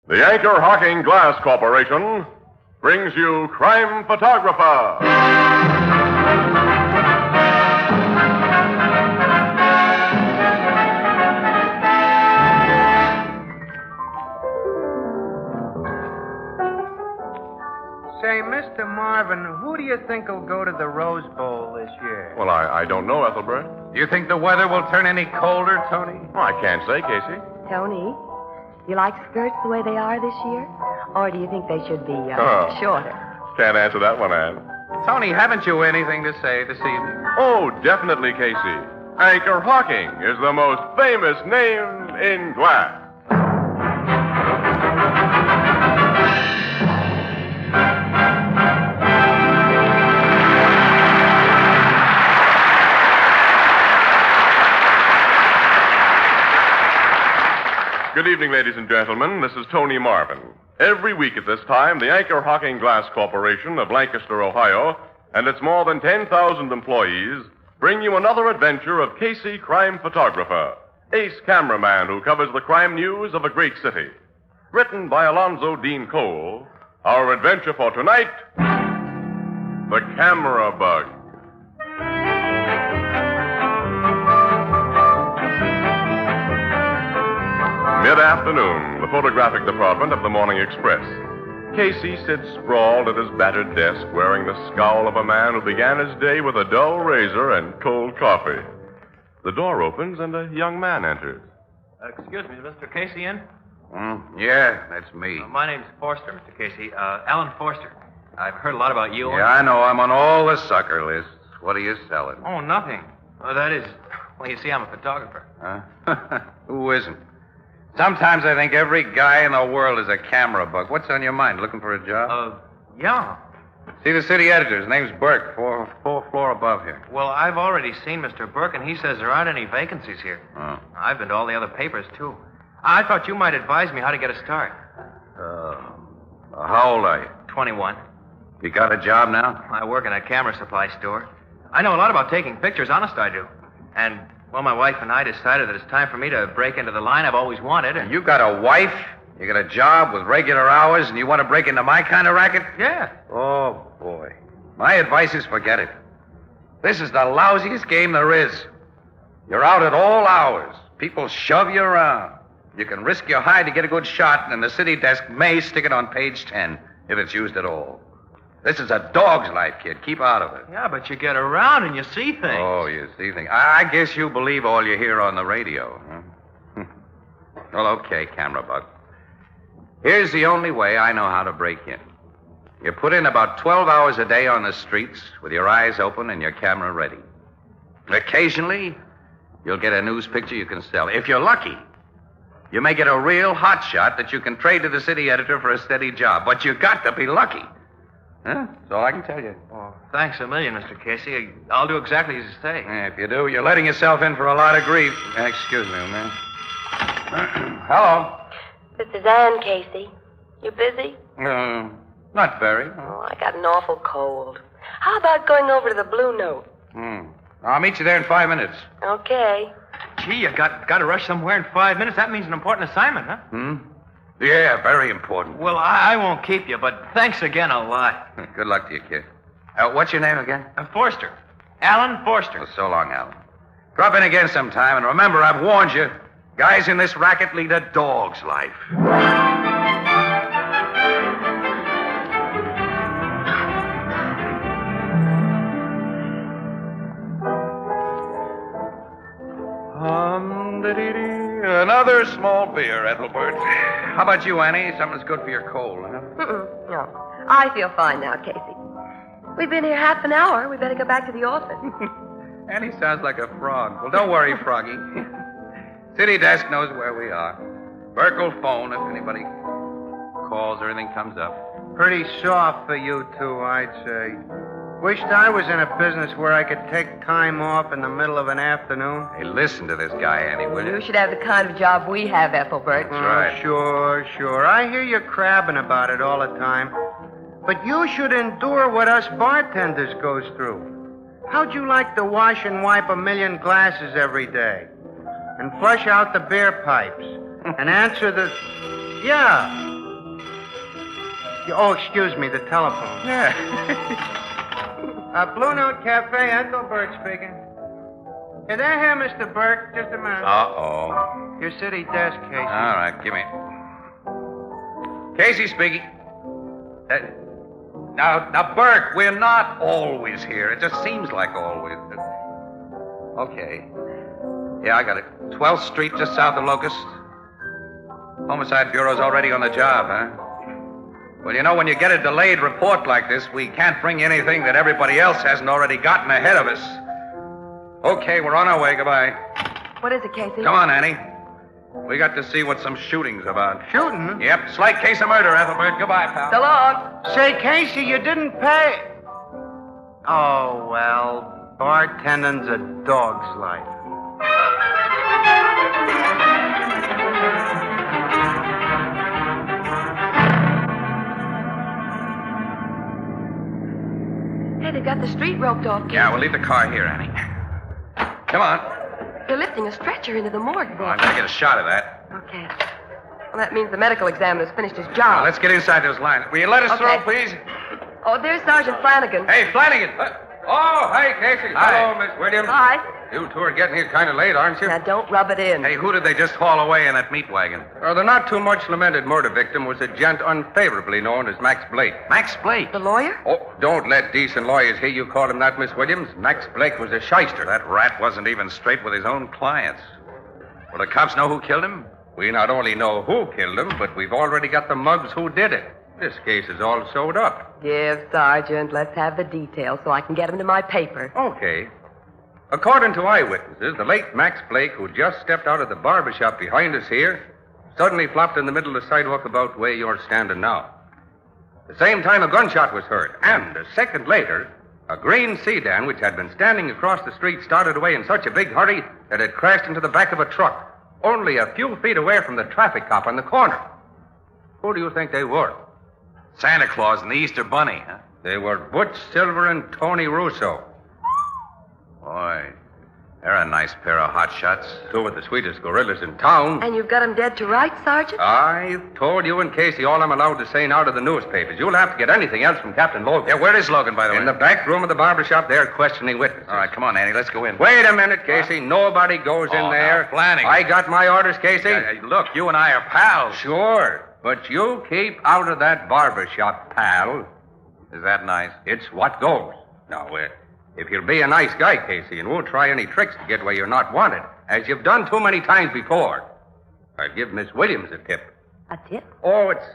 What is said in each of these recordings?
The Anchor Hocking Glass Corporation brings you Crime Photographer. Say, Mr. Marvin, who do you think will go to the Rose Bowl this year? Well, I don't know, Ethelbert. Do you think the weather will turn any colder, Tony? Well, I can't say, Casey. Tony, you like skirts the way they are this year? Or do you think they should be shorter? Can't answer that one, Ann. Tony, haven't you anything to say this evening? Oh, definitely, Casey. Anchor Hocking is the most famous name in glass. Good evening, ladies and gentlemen. This is Tony Marvin. Every week at this time, the Anchor Hocking Glass Corporation of Lancaster, Ohio, and its more than 10,000 employees bring you another adventure of Casey, crime photographer, ace cameraman who covers the crime news of a great city. Written by Alonzo Dean Cole, our adventure for tonight, The CameraBug. Mid-afternoon, the photographic department of the Morning Express. Casey sits sprawled at his battered desk, wearing the scowl of a man who began his day with a dull razor and cold coffee. The door opens and a young man enters. Excuse me, is Mr. Casey in? Yeah, that's me. My name's Forster, Mr. Casey. Alan Forster. I've heard a lot about you. Yeah, I know. I'm on all the sucker lists. What are you selling? Oh, nothing. Oh, that is... Well, you see, I'm a photographer. Huh? Who isn't? Sometimes I think every guy in the world is a camera bug. What's on your mind? Looking for a job? Yeah. See the city editor. His name's Burke. Fourth floor above here. Well, I've already seen Mr. Burke, and he says there aren't any vacancies here. Oh. I've been to all the other papers, too. I thought you might advise me how to get a start. How old are you? 21. You got a job now? I work in a camera supply store. I know a lot about taking pictures, honest I do. And, well, my wife and I decided that it's time for me to break into the line I've always wanted. And You got a wife? You got a job with regular hours, and you want to break into my kind of racket? Yeah. Oh, boy. My advice is forget it. This is the lousiest game there is. You're out at all hours. People shove you around. You can risk your hide to get a good shot, and the city desk may stick it on page 10, if it's used at all. This is a dog's life, kid. Keep out of it. Yeah, but you get around and you see things. Oh, you see things. I guess you believe all you hear on the radio. Huh? Well, okay, camera bug. Here's the only way I know how to break in. You put in about 12 hours a day on the streets with your eyes open and your camera ready. Occasionally, you'll get a news picture you can sell. If you're lucky, you may get a real hot shot that you can trade to the city editor for a steady job. But you got to be lucky. Huh? That's all I can tell you. Well, thanks a million, Mr. Casey. I'll do exactly as you say. If you do, you're letting yourself in for a lot of grief. Excuse me, man. Hello. This is Ann, Casey. You busy? Not very. Oh, I got an awful cold. How about going over to the Blue Note? I'll meet you there in 5 minutes. Okay. Gee, you got to rush somewhere in 5 minutes. That means an important assignment, huh? Yeah, very important. Well, I won't keep you, but thanks again a lot. Good luck to you, kid. What's your name again? Forster. Alan Forster. Well, so long, Alan. Drop in again sometime, and remember, I've warned you. Guys in this racket lead a dog's life. Another small beer, Ethelbert. How about you, Annie? Something's good for your cold, huh? No. I feel fine now, Casey. We've been here half an hour. We better go back to the office. Annie sounds like a frog. Well, don't worry, Froggy. City desk knows where we are. Burke will phone if anybody calls or anything comes up. Pretty soft for you two, I'd say. Wished I was in a business where I could take time off in the middle of an afternoon. Hey, listen to this guy, Annie, will you? You should have the kind of job we have, Ethelbert. That's right. Sure. I hear you crabbing about it all the time. But you should endure what us bartenders goes through. How'd you like to wash and wipe 1 million glasses every day? And flush out the beer pipes? And answer the... Yeah, excuse me, the telephone. Yeah. Blue Note Cafe, Ethelbert speaking. Hey, there here, Mr. Burke. Just a minute. Uh-oh. Your city desk, Casey. All right, give me. Casey speaking. Now, Burke, we're not always here. It just seems like always. Okay. Yeah, I got it. 12th Street, just south of Locust. Homicide Bureau's already on the job, huh? Well, you know, when you get a delayed report like this, we can't bring you anything that everybody else hasn't already gotten ahead of us. Okay, we're on our way. Goodbye. What is it, Casey? Come on, Annie. We got to see what some shooting's about. Shooting? Yep, slight case of murder, Ethelbert. Goodbye, pal. So long. Say, Casey, you didn't pay. Oh, well, bartending's a dog's life. Hey, they've got the street roped off, Casey. Yeah, we'll leave the car here, Annie. Come on. They're lifting a stretcher into the morgue Oh, there. I'm going to get a shot of that. Okay. Well, that means the medical examiner's finished his Now, job. let's get inside those lines. Will you let us Okay. through, please? Oh, there's Sergeant Flanagan. Hey, Flanagan. Oh, hey, Casey. Hi. Hello, Miss Williams. Hi. You two are getting here kind of late, aren't you? Now, don't rub it in. Hey, who did they just haul away in that meat wagon? The not too much lamented murder victim was a gent unfavorably known as Max Blake. Max Blake. The lawyer? Oh, don't let decent lawyers hear you call him that, Miss Williams. Max Blake was a shyster. That rat wasn't even straight with his own clients. Well, the cops know who killed him? We not only know who killed him, but we've already got the mugs who did it. This case is all sewed up. Give, Sergeant. Let's have the details so I can get them to my paper. Okay. According to eyewitnesses, the late Max Blake, who just stepped out of the barber shop behind us here, suddenly flopped in the middle of the sidewalk about where you're standing now. At the same time, a gunshot was heard, and a second later, a green sedan which had been standing across the street started away in such a big hurry that it crashed into the back of a truck, only a few feet away from the traffic cop on the corner. Who do you think they were? Santa Claus and the Easter Bunny, huh? They were Butch Silver and Tony Russo. Boy, they're a nice pair of hot shots. Two of the sweetest gorillas in town. And you've got them dead to rights, Sergeant? I've told you and Casey all I'm allowed to say now to the newspapers. You'll have to get anything else from Captain Logan. Yeah, where is Logan, by the way? In the back room of the barber shop, they're questioning witnesses. All right, come on, Annie, let's go in. Wait a minute, Casey. Nobody goes in Oh, there. now, Flanagan. I got my orders, Casey. Look, you and I are pals. Sure, but you keep out of that barber shop, pal. Is that nice? It's what goes. Now, if you'll be a nice guy, Casey, and won't try any tricks to get where you're not wanted, as you've done too many times before, I'll give Miss Williams a tip. A tip? Oh, it's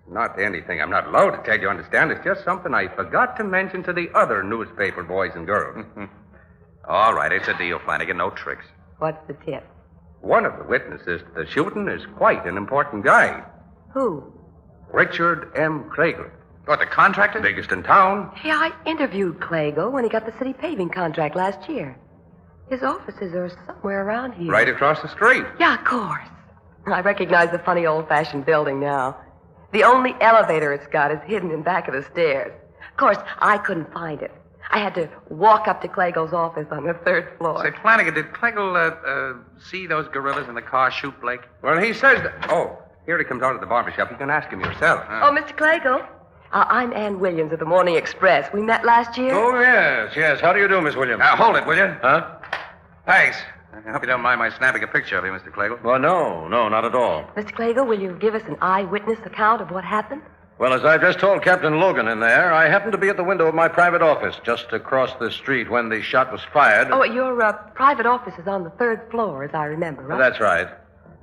not anything I'm not allowed to tell you, understand? It's just something I forgot to mention to the other newspaper boys and girls. All right, it's a deal, Flanagan. No tricks. What's the tip? One of the witnesses to the shooting is quite an important guy. Who? Richard M. Krager. What, the contractor? Biggest in town. Hey, I interviewed Clago when he got the city paving contract last year. His offices are somewhere around here. Right across the street. Yeah, of course. I recognize the funny old-fashioned building now. The only elevator it's got is hidden in back of the stairs. Of course, I couldn't find it. I had to walk up to Clago's office on the third floor. Say, Flanagan, did Clagle see those gorillas in the car shoot Blake? Well, he says that... Oh, here he comes out of the barber shop. You can ask him yourself. Oh, Mr. Clago. I'm Ann Williams of the Morning Express. We met last year. Oh, yes. How do you do, Miss Williams? Hold it, will you? Huh? Thanks. I hope you don't mind my snapping a picture of you, Mr. Clagle. Well, no, not at all. Mr. Clago, will you give us an eyewitness account of what happened? Well, as I've just told Captain Logan in there, I happened to be at the window of my private office just across the street when the shot was fired. Oh, your private office is on the third floor, as I remember, right? That's right.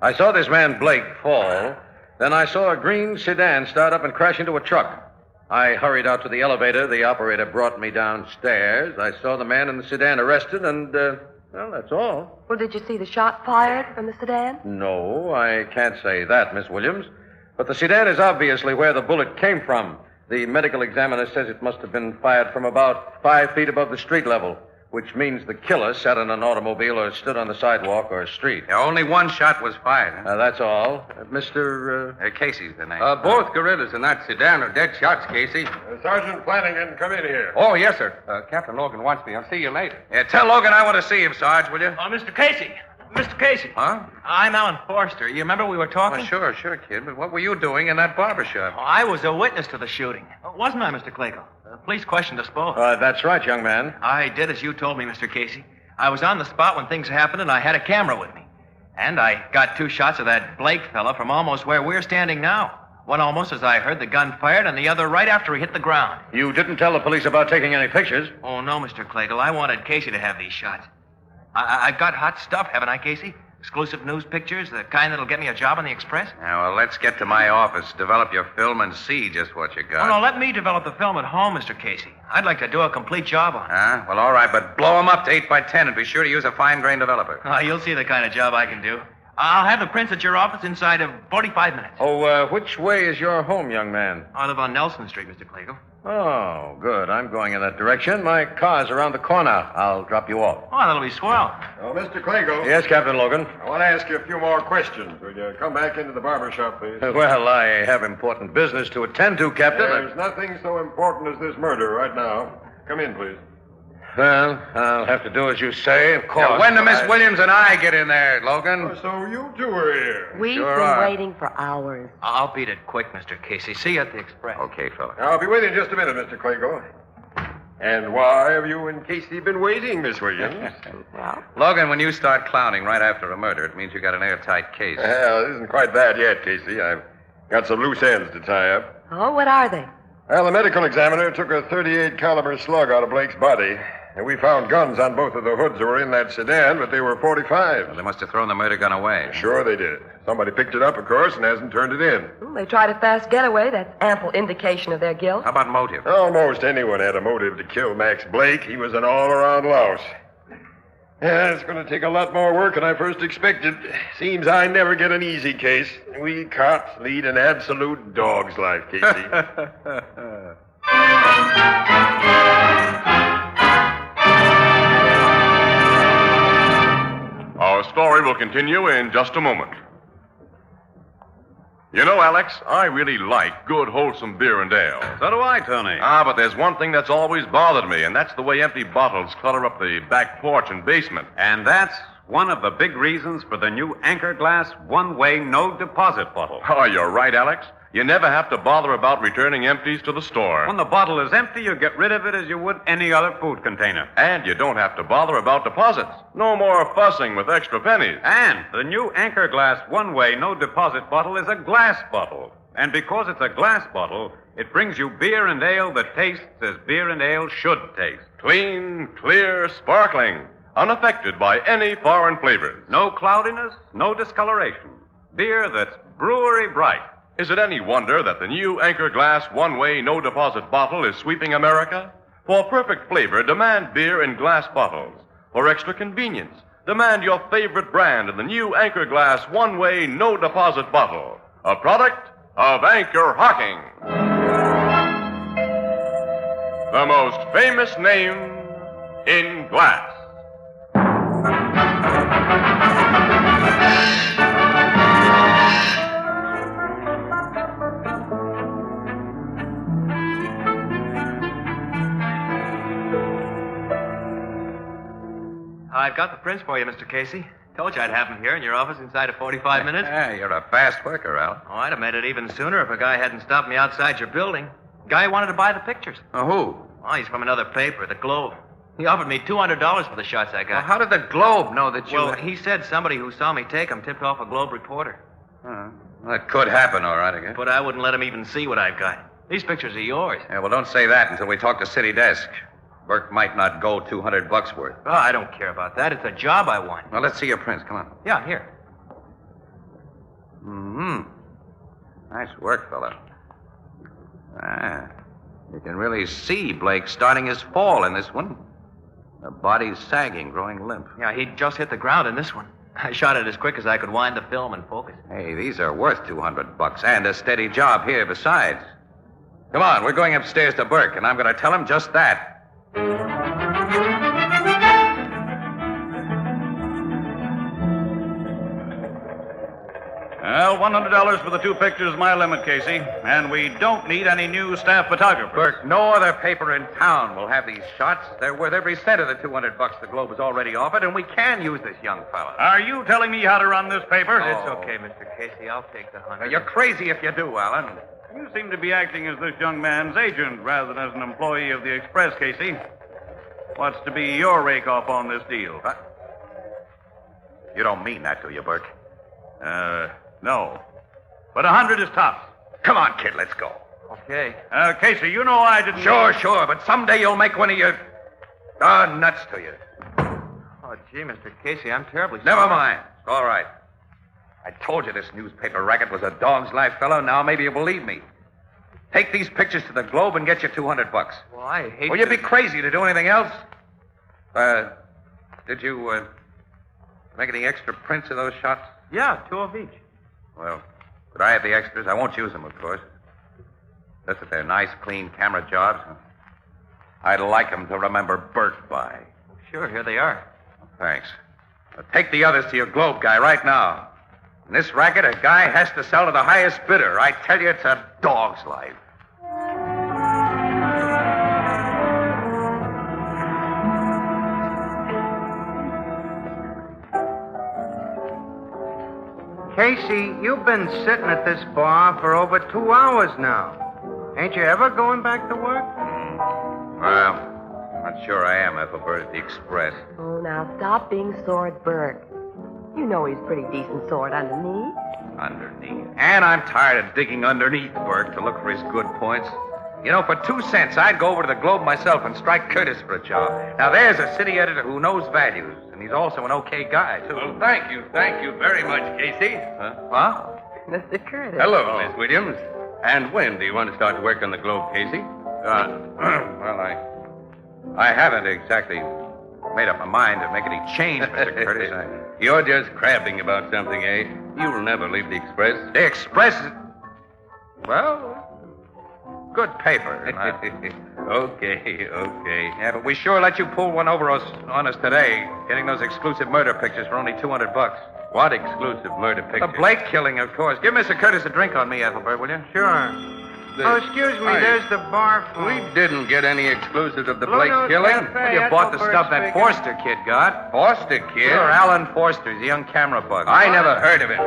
I saw this man Blake fall. Then I saw a green sedan start up and crash into a truck. I hurried out to the elevator. The operator brought me downstairs. I saw the man in the sedan arrested, and, well, that's all. Well, did you see the shot fired from the sedan? No, I can't say that, Miss Williams. But the sedan is obviously where the bullet came from. The medical examiner says it must have been fired from about 5 feet above the street level, which means the killer sat in an automobile or stood on the sidewalk or street. Yeah, only one shot was fired, huh? That's all. Mr. Casey's the name. Both gorillas in that sedan are dead shots, Casey. Sergeant Flanagan, come in here. Oh, yes, sir. Captain Logan wants me. I'll see you later. Yeah, tell Logan I want to see him, Sarge, will you? Mr. Casey. Mr. Casey. Huh? I'm Alan Forster. You remember we were talking? Oh, sure, kid. But what were you doing in that barber shop? Oh, I was a witness to the shooting. Wasn't I, Mr. Clayco? The police questioned us both. That's right, young man. I did as you told me, Mr. Casey. I was on the spot when things happened, and I had a camera with me. And I got 2 shots of that Blake fella from almost where we're standing now. One almost as I heard the gun fired, and the other right after he hit the ground. You didn't tell the police about taking any pictures. Oh, no, Mr. Clayco. I wanted Casey to have these shots. I've got hot stuff, haven't I, Casey? Exclusive news pictures, the kind that'll get me a job on the Express? Now, well, let's get to my office, develop your film, and see just what you got. Oh, no, let me develop the film at home, Mr. Casey. I'd like to do a complete job on it. Huh? Well, all right, but blow them up to 8 by 10 and be sure to use a fine-grained developer. Oh, you'll see the kind of job I can do. I'll have the prints at your office inside of 45 minutes. Oh, which way is your home, young man? I live on Nelson Street, Mr. Clayco. Oh, good. I'm going in that direction. My car's around the corner. I'll drop you off. Oh, that'll be swell. Oh, Mr. Claygo. Yes, Captain Logan. I want to ask you a few more questions. Will you come back into the barber shop, please? Well, I have important business to attend to, Captain. There's nothing so important as this murder right now. Come in, please. Well, I'll have to do as you say, of course. Now, when do Miss Williams and I get in there, Logan? So you two are here. We've Sure been are. waiting for hours. I'll beat it quick, Mr. Casey. See you at the Express. Okay, fella. I'll be with you in just a minute, Mr. Claygo. And why have you and Casey been waiting, Miss Williams? Well, Logan, when you start clowning right after a murder, it means you got an airtight case. Well, it isn't quite that yet, Casey. I've got some loose ends to tie up. oh, what are they? Well, the medical examiner took a .38 caliber slug out of Blake's body, and we found guns on both of the hoods that were in that sedan, but they were .45s. Well, they must have thrown the murder gun away. Sure they did. Somebody picked it up, of course, and hasn't turned it in. They tried a fast getaway. That's ample indication of their guilt. How about motive? Almost anyone had a motive to kill Max Blake. He was an all-around louse. Yeah, it's going to take a lot more work than I first expected. Seems I never get an easy case. We cops lead an absolute dog's life, Casey. Our story will continue in just a moment. You know, Alex, I really like good, wholesome beer and ale. So do I, Tony. But there's one thing that's always bothered me, and that's the way empty bottles clutter up the back porch and basement. And that's one of the big reasons for the new Anchor Glass one-way no-deposit bottle. Oh, you're right, Alex. You never have to bother about returning empties to the store. When the bottle is empty, you get rid of it as you would any other food container. And you don't have to bother about deposits. No more fussing with extra pennies. And the new Anchor Glass one-way no-deposit bottle is a glass bottle. And because it's a glass bottle, it brings you beer and ale that tastes as beer and ale should taste. Clean, clear, sparkling, unaffected by any foreign flavors. No cloudiness, no discoloration. Beer that's brewery bright. Is it any wonder that the new Anchor Glass one-way no-deposit bottle is sweeping America? For perfect flavor, demand beer in glass bottles. For extra convenience, demand your favorite brand in the new Anchor Glass one-way no-deposit bottle. A product of Anchor Hocking. The most famous name in glass. I've got the prints for you, Mr. Casey. Told you I'd have them here in your office inside of 45 minutes. Yeah, you're a fast worker, Al. Oh, I'd have made it even sooner if a guy hadn't stopped me outside your building. Guy wanted to buy the pictures. Who? Oh, he's from another paper, the Globe. He offered me $200 for the shots I Well, got. how did the Globe know that you... Well, he said somebody who saw me take them tipped off a Globe reporter. Well, that could happen, all right, I guess. But I wouldn't let him even see what I've got. These pictures are yours. Yeah, well, don't say that until we talk to City Desk. Burke might not go $200 worth. Oh, I don't care about that. It's a job I want. Well, let's see your prints. Come on. Yeah, here. Mm-hmm. Nice work, fella. You can really see Blake starting his fall in this one. The body's sagging, growing limp. Yeah, he just hit the ground in this one. I shot it as quick as I could wind the film and focus. Hey, these are worth $200 and a steady job here besides. Come on, we're going upstairs to Burke, and I'm going to tell him just that. Well, Well, $100 for the 2 pictures is my limit, Casey. And we don't need any new staff photographers. Burke, no other paper in town will have these shots. They're worth every cent of the $200 the Globe has already offered, and we can use this young fella. Are you telling me how to run this paper? It's okay, Mr. Casey. I'll take the 100. You're crazy if you do, Alan. You seem to be acting as this young man's agent rather than as an employee of the Express, Casey. What's to be your rake-off on this deal? What? You don't mean that, do you, Burke? No. But 100 is tops. Come on, kid, let's go. Okay. Casey, you know I didn't... Sure, but someday you'll make one of your... nuts to you. Oh, gee, Mr. Casey, I'm terribly sorry. Never mind. It's all right. I told you this newspaper racket was a dog's life, fellow. Now maybe you believe me. Take these pictures to the Globe and get you $200. Well, I hate Well, you'd be crazy to do anything else. Did you, make any extra prints of those shots? Yeah, 2 of each. Well, could I have the extras? I won't use them, of course. Just that they're nice, clean camera jobs. I'd like them to remember Bert by. Sure, here they are. Thanks. Now, take the others to your Globe guy right now. In this racket, a guy has to sell to the highest bidder. I tell you, it's a dog's life. Casey, you've been sitting at this bar for over 2 hours now. Ain't you ever going back to work? Well, not sure I am, Ethelbert, at the Express. Oh, now stop being sore at Burke. You know he's pretty decent sort underneath. Underneath. And I'm tired of digging underneath Burke to look for his good points. You know, for 2 cents, I'd go over to the Globe myself and strike Curtis for a job. Now, there's a city editor who knows values, and he's also an okay guy, too. Well, thank you very much, Casey. Huh? Mr. Curtis. Hello, Miss Williams. And when do you want to start work on the Globe, Casey? Well, I haven't exactly made up my mind to make any change, Mr. Curtis. You're just crabbing about something, eh? You'll never leave the Express. The Express is... Well, good paper. and Okay. Yeah, but we sure let you pull one over on us today, getting those exclusive murder pictures for only $200. What exclusive murder picture? The Blake killing, of course. Give Mr. Curtis a drink on me, Ethelbert, will you? Sure. Oh, excuse me, there's the bar phone. We didn't get any exclusives of the Blake Blue Note killing. Cafe. Well, you bought the stuff that Forster kid got. Forster kid? Sure, Alan Forster. He's a young camera bug. I never heard of him.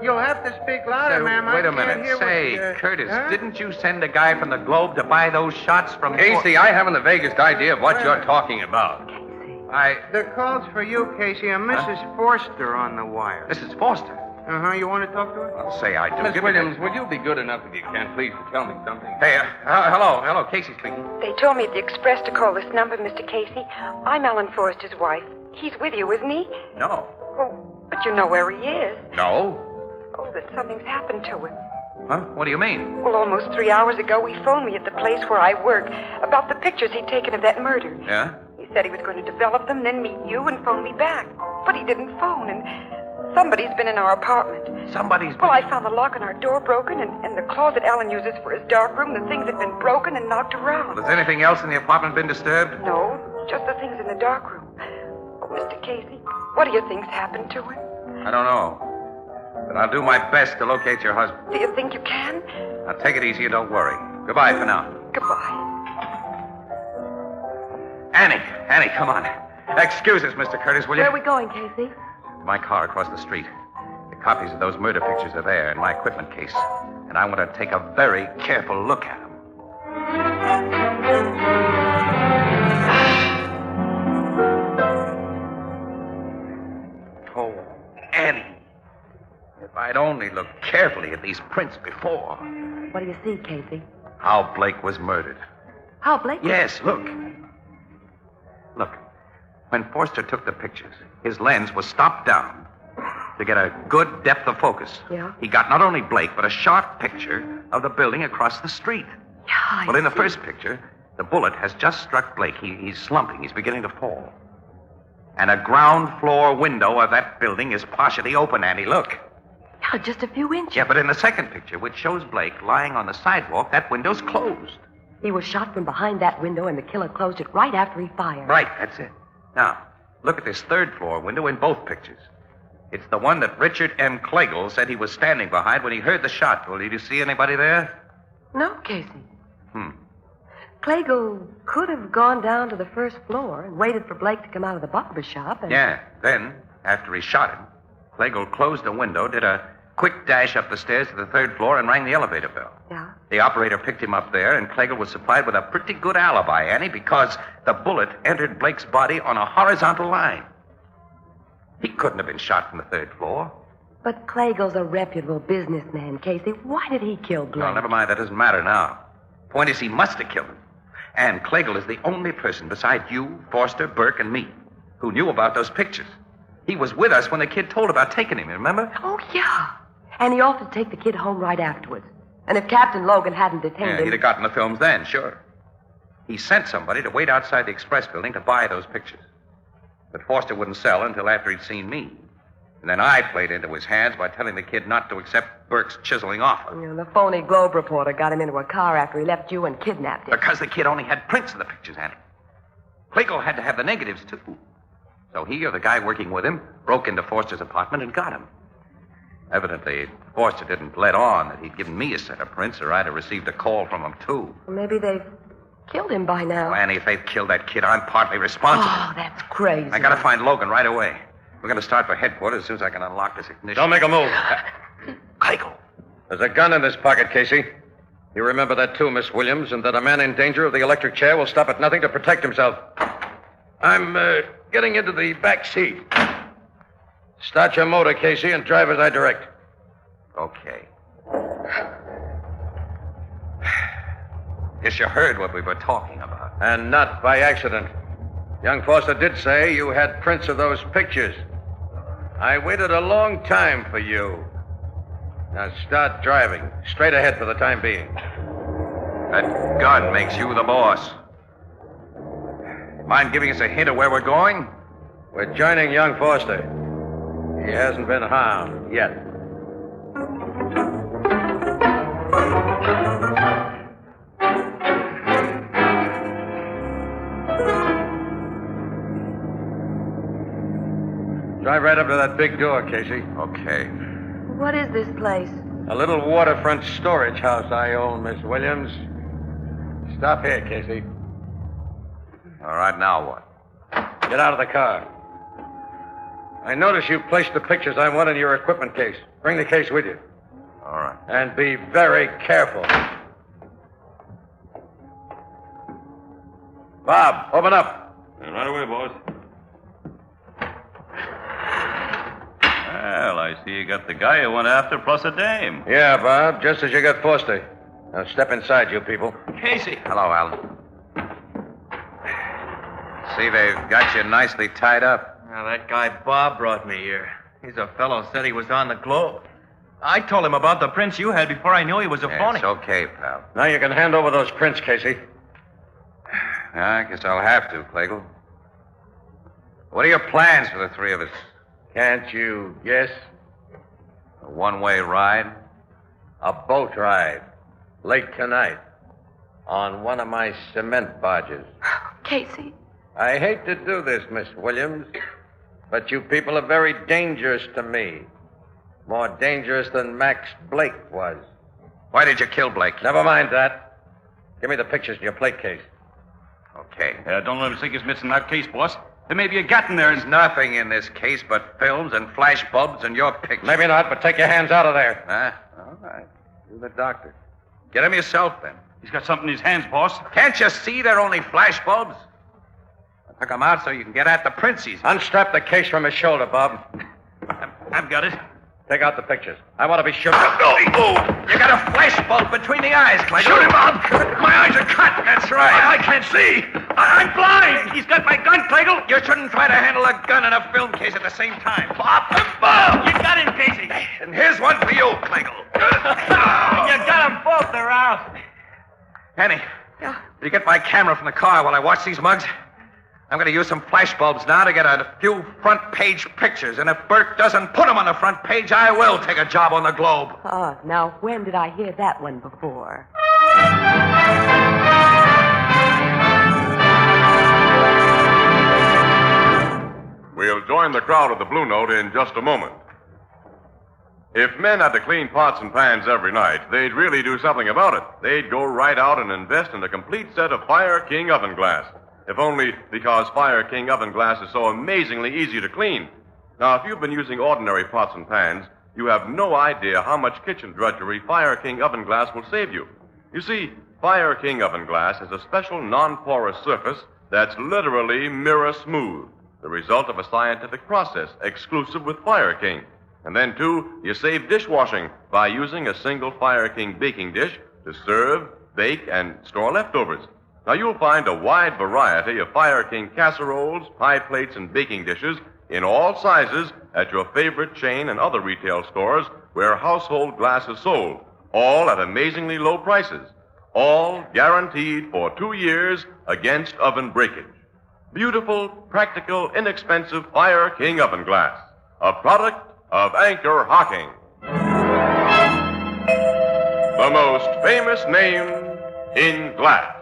You'll have to speak louder, ma'am. Wait a I can't minute. hear Say, what, Curtis, huh? didn't you send a guy from the Globe to buy those shots from... Casey, I haven't the vaguest idea of what you're talking about. The call's for you, Casey, and Mrs. Forster on the wire. Mrs. Forster? Uh-huh, you want to talk to her? I'll say I do. Miss Give me Williams, will you be good enough, if you can, please, to tell me something? Hey, hello, Casey speaking. They told me at the Express to call this number, Mr. Casey. I'm Ellen Forster's wife. He's with you, isn't he? No. Oh, but you know where he is. No? Oh, that something's happened to him. Huh? What do you mean? Well, almost 3 hours ago, he phoned me at the place where I work about the pictures he'd taken of that murder. Yeah? He said he was going to develop them, then meet you and phone me back. But he didn't phone, and somebody's been in our apartment. Somebody's... Well, I found the lock on our door broken, and the closet Alan uses for his darkroom, the things had been broken and knocked around. Has anything else in the apartment been disturbed? No, just the things in the darkroom. Oh, Mr. Casey, what do you think's happened to him? I don't know. But I'll do my best to locate your husband. Do you think you can? Now, take it easy and don't worry. Goodbye for now. Goodbye. Annie, come on. Excuse us, Mr. Curtis, will you? Where are we going, Casey? My car across the street. The copies of those murder pictures are there in my equipment case. And I want to take a very careful look at them. Oh, Annie. If I'd only looked carefully at these prints before. What do you see, Casey? How Blake was murdered. How, Blake? Yes, look. Look. When Forster took the pictures, his lens was stopped down to get a good depth of focus. Yeah? He got not only Blake, but a sharp picture of the building across the street. Yeah, Well, in the first picture, the bullet has just struck Blake. He's slumping. He's beginning to fall. And a ground floor window of that building is partially open, Annie. Look. Yeah, just a few inches. Yeah, but in the second picture, which shows Blake lying on the sidewalk, that window's closed. He was shot from behind that window, and the killer closed it right after he fired. Right, that's it. Now, look at this third floor window in both pictures. It's the one that Richard M. Clagle said he was standing behind when he heard the shot. Well, did you see anybody there? No, Casey. Clago could have gone down to the first floor and waited for Blake to come out of the barber shop and... Yeah. Then, after he shot him, Clagle closed the window, did a quick dash up the stairs to the third floor, and rang the elevator bell. Yeah? The operator picked him up there, and Clagle was supplied with a pretty good alibi, Annie, because the bullet entered Blake's body on a horizontal line. He couldn't have been shot from the third floor. But Clago's a reputable businessman, Casey. Why did he kill Blake? No, never mind. That doesn't matter now. Point is, he must have killed him. And Clagle is the only person beside you, Forster, Burke, and me who knew about those pictures. He was with us when the kid told about taking him, remember? Oh, yeah. And he offered to take the kid home right afterwards. And if Captain Logan hadn't detained him... He'd have gotten the films then, sure. He sent somebody to wait outside the Express building to buy those pictures. But Forster wouldn't sell until after he'd seen me. And then I played into his hands by telling the kid not to accept Burke's chiseling offer. The phony Globe reporter got him into a car after he left you and kidnapped him. Because the kid only had prints of the pictures, Annie. Clagle had to have the negatives, too. So he or the guy working with him broke into Forster's apartment and got him. Evidently, Forster didn't let on that he'd given me a set of prints, or I'd have received a call from him, too. Well, maybe they've killed him by now. Well, Annie, if they've killed that kid, I'm partly responsible. Oh, that's crazy. I gotta find Logan right away. We're gonna start for headquarters as soon as I can unlock this ignition. Don't make a move. Clagle. There's a gun in this pocket, Casey. You remember that, too, Miss Williams, and that a man in danger of the electric chair will stop at nothing to protect himself. I'm getting into the back seat. Start your motor, Casey, and drive as I direct. Okay. Guess you heard what we were talking about. And not by accident. Young Foster did say you had prints of those pictures. I waited a long time for you. Now start driving. Straight ahead for the time being. That gun makes you the boss. Mind giving us a hint of where we're going? We're joining young Foster. He hasn't been harmed yet. Drive right up to that big door, Casey. Okay. What is this place? A little waterfront storage house I own, Miss Williams. Stop here, Casey. All right, now what? Get out of the car. I notice you placed the pictures I want in your equipment case. Bring the case with you. All right. And be very careful. Bob, open up. Right away, boss. Well, I see you got the guy you went after plus a dame. Yeah, Bob, just as you got Foster. Now step inside, you people. Casey. Hello, Alan. See, they've got you nicely tied up. Now, that guy Bob brought me here. He's a fellow said he was on the Globe. I told him about the prints you had before I knew he was a phony. It's okay, pal. Now you can hand over those prints, Casey. I guess I'll have to, Clagle. What are your plans for the three of us? Can't you guess? A one-way ride? A boat ride. Late tonight. On one of my cement barges. Casey. I hate to do this, Miss Williams, but you people are very dangerous to me. More dangerous than Max Blake was. Why did you kill Blake? Never mind that. Give me the pictures in your plate case. Okay. Don't let him sink his mitts in that case, boss. There may be a gat in there. There's nothing in this case but films and flash bulbs and your pictures. Maybe not, but take your hands out of there. All right. You're the doctor. Get him yourself, then. He's got something in his hands, boss. Can't you see they're only flash bulbs? I took them out so you can get at the prints easy. Unstrap the case from his shoulder, Bob. I've got it. Take out the pictures. I want to be sure. Oh, you got a flash bulb between the eyes, Clagle. Shoot him, Bob. My eyes are cut. That's right. I can't see. I'm blind. He's got my gun, Clagle. You shouldn't try to handle a gun and a film case at the same time. Bob. Bob. You got him, Casey. And here's one for you, Clagle. You got them both. They're out. Annie, will you get my camera from the car while I watch these mugs? I'm going to use some flash bulbs now to get a few front-page pictures. And if Burke doesn't put them on the front page, I will take a job on the Globe. Oh, now when did I hear that one before? We'll join the crowd at the Blue Note in just a moment. If men had to clean pots and pans every night, they'd really do something about it. They'd go right out and invest in a complete set of Fire King oven glass. If only because Fire King oven glass is so amazingly easy to clean. Now, if you've been using ordinary pots and pans, you have no idea how much kitchen drudgery Fire King oven glass will save you. You see, Fire King oven glass has a special non-porous surface that's literally mirror smooth, the result of a scientific process exclusive with Fire King. And then, too, you save dishwashing by using a single Fire King baking dish to serve, bake, and store leftovers. Now, you'll find a wide variety of Fire King casseroles, pie plates, and baking dishes in all sizes at your favorite chain and other retail stores where household glass is sold, all at amazingly low prices, all guaranteed for 2 years against oven breakage. Beautiful, practical, inexpensive Fire King oven glass, a product of Anchor Hocking. The most famous name in glass.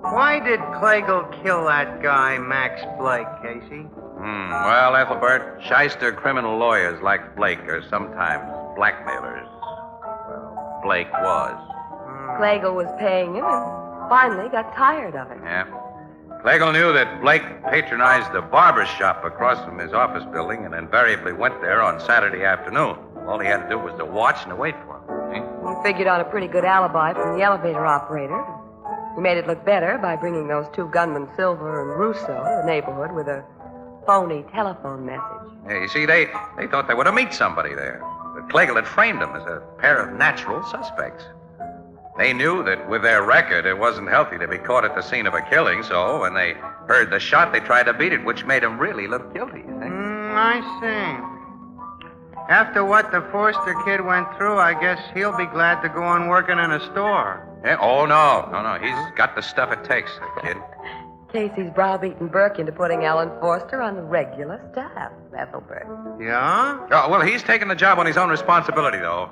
Why did Clagle kill that guy, Max Blake, Casey? Well, Ethelbert, shyster criminal lawyers like Blake are sometimes blackmailers. Well, Blake was. Clagle was paying him and finally got tired of it. Yeah. Clagle knew that Blake patronized the barber shop across from his office building and invariably went there on Saturday afternoon. All he had to do was to watch and to wait for him. He figured on a pretty good alibi from the elevator operator. He made it look better by bringing those two gunmen, Silver and Russo, to the neighborhood with a phony telephone message. Yeah, you see, they thought they were to meet somebody there. But Clagle had framed them as a pair of natural suspects. They knew that with their record, it wasn't healthy to be caught at the scene of a killing, so when they heard the shot, they tried to beat it, which made them really look guilty, you think? I see. After what the Forster kid went through, I guess he'll be glad to go on working in a store. Yeah? Oh, no. He's got the stuff it takes, the kid. Casey's browbeaten Burke into putting Alan Forster on the regular staff, Ethelbert. Yeah? Oh, well, he's taking the job on his own responsibility, though.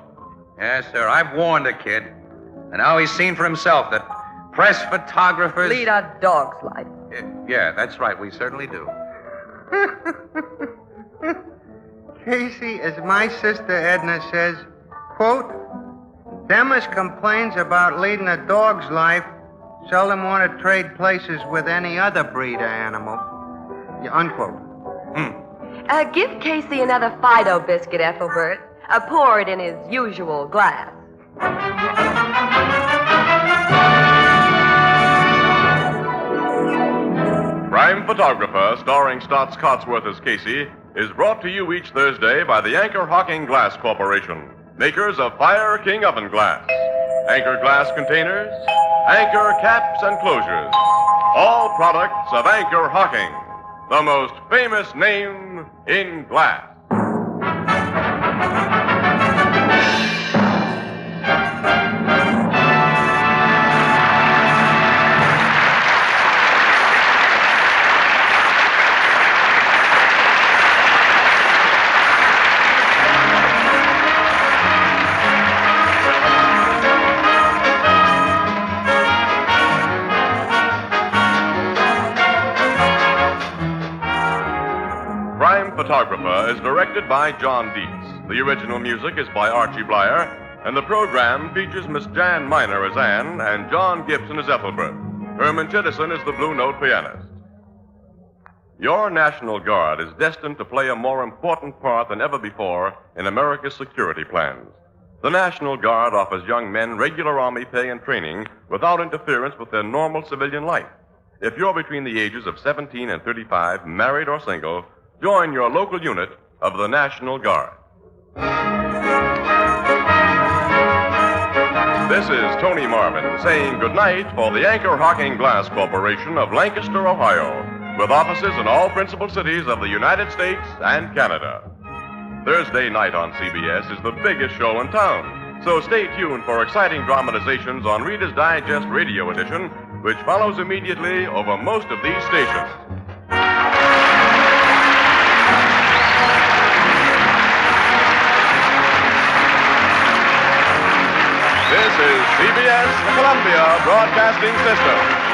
Yes, sir. I've warned the kid. And now he's seen for himself that press photographers... Lead a dog's life. Yeah, that's right. We certainly do. Casey, as my sister Edna says, quote, them as complains about leading a dog's life seldom want to trade places with any other breed of animal. Unquote. Give Casey another Fido biscuit, Ethelbert. Pour it in his usual glass. Crime Photographer, starring Stotts Cotsworth as Casey, is brought to you each Thursday by the Anchor Hocking Glass Corporation, makers of Fire King oven glass, Anchor glass containers, Anchor caps and closures, all products of Anchor Hocking, the most famous name in glass. Photographer is directed by John Dietz. The original music is by Archie Blyer, and the program features Miss Jan Miner as Anne and John Gibson as Ethelbert. Herman Chittison is the Blue Note pianist. Your National Guard is destined to play a more important part than ever before in America's security plans. The National Guard offers young men regular Army pay and training without interference with their normal civilian life. If you're between the ages of 17 and 35, married or single, join your local unit of the National Guard. This is Tony Marvin saying goodnight for the Anchor Hocking Glass Corporation of Lancaster, Ohio, with offices in all principal cities of the United States and Canada. Thursday night on CBS is the biggest show in town, so stay tuned for exciting dramatizations on Reader's Digest Radio Edition, which follows immediately over most of these stations. is CBS, the Columbia Broadcasting System.